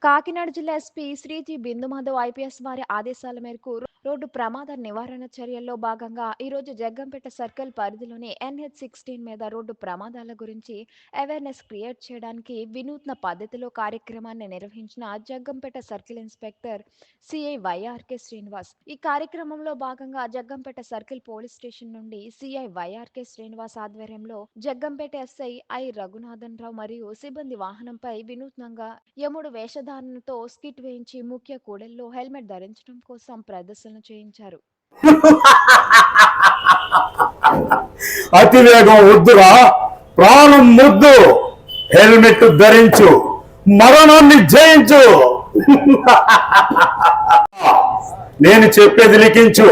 కాకినాడ జిల్లా SP Shri Bindu Madhav IPS వారి ఆదేశాల మేరకు రోడ్డు ప్రమాద నివారణ చర్యల్లో భాగంగా ఈరోజు జగ్గంపేట సర్కిల్ పరిధిలోని NH-16 మీద రోడ్డు ప్రమాదాల గురించి అవేర్నెస్ క్రియేట్ చేయడానికి వినూత్న పద్ధతిలో కార్యక్రమాన్ని నిర్వహించిన Jaggampeta circle inspector CI YRK Srinivas. ఈ కార్యక్రమంలో భాగంగా జగ్గంపేట సర్కిల్ పోలీస్ స్టేషన్ నుండి సిఐ వైఆర్కే శ్రీనివాస్ ఆధ్వర్యంలో జగ్గంపేట ఎస్ఐ ఐ రఘునాథన్ రావు మరియు సిబ్బంది వాహనంపై వినూత్నంగా యముడు వేషధారణతో స్కిట్ వేయించి ముఖ్య కూడల్లో హెల్మెట్ ధరించడం కోసం ప్రదర్శన చేయించారు. అతివేగం వద్దురా, ప్రాణం ముద్దు, హెల్మెట్ ధరించు, మరణాన్ని జయించు. నేను చెప్పేది లిఖించు,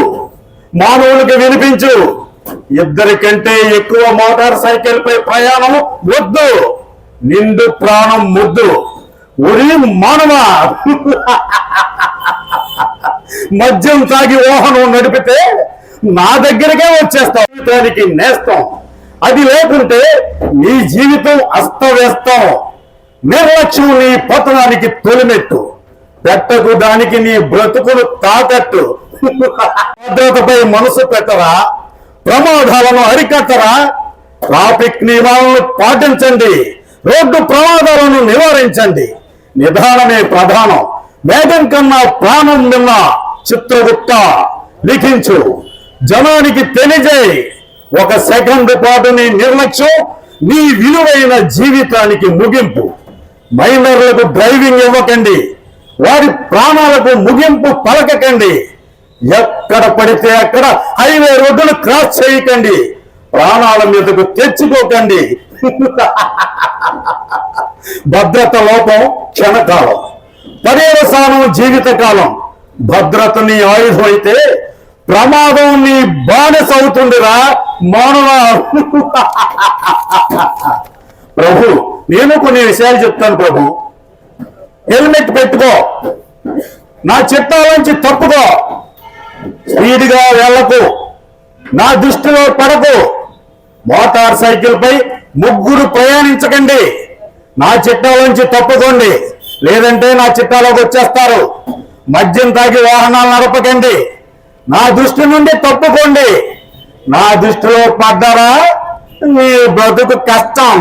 మానవులకు వినిపించు. ఇద్దరికంటే ఎక్కువ మోటార్ సైకిల్ పై ప్రయాణం వద్దు, నిండు ప్రాణం ముద్దు. ఒరి మానవా, మద్యం తాగి వాహనం నడిపితే నా దగ్గరకే వచ్చేస్తాం. జీవితానికి నేస్తాం, అది లేకుంటే నీ జీవితం అస్తవ్యస్తం. నిర్లక్ష్యం నీ పతనానికి తొలిమెట్టు, పెట్టకు దానికి నీ బ్రతుకును తాకట్టు. భద్రతపై మనసు పెట్టరా, ప్రమాదాలను అరికట్టరా. ట్రాఫిక్ నియమాలను పాటించండి, రోడ్డు ప్రమాదాలను నివారించండి. నిదానమే ప్రధానం, వేగం కన్నా ప్రాణం నిన్న. చిత్రగుప్త లిఖించు, జనానికి తెలియజేయి. ఒక సెకండ్ పాటు నీ నిర్లక్ష్యం నీ విలువైన జీవితానికి ముగింపు. మైనర్లకు డ్రైవింగ్ ఇవ్వకండి, వారి ప్రాణాలకు ముగింపు పలకకండి. ఎక్కడ పడితే అక్కడ హైవే రోడ్డును క్రాస్ చేయకండి, ప్రాణాల మీదకు తెచ్చుకోకండి. భద్రత లోపం క్షణకాలం, పర్యవసానం జీవితకాలం. భద్రత నీ ఆయుధం అయితే ప్రమాదం నీ బానిస అవుతుందిరా మానవ. ప్రభు, నేను కొన్ని విషయాలు చెప్తాను ప్రభు. హెల్మెట్ పెట్టుకో, నా చిట్టాలోంచి తప్పుకో, స్పీడ్గా వెళ్ళకు, నా దృష్టిలో పడకు. మోటార్ సైకిల్ పై ముగ్గురు ప్రయాణించకండి, నా చిట్టాలోంచి తప్పుకోండి, లేదంటే నా చిట్టాలోకి వచ్చేస్తారు. మద్యం తాగి వాహనాలు నడపకండి, నా దృష్టి నుండి తప్పుకోండి. నా దృష్టిలో పడ్డారా నీ బ్రతుకు కష్టం.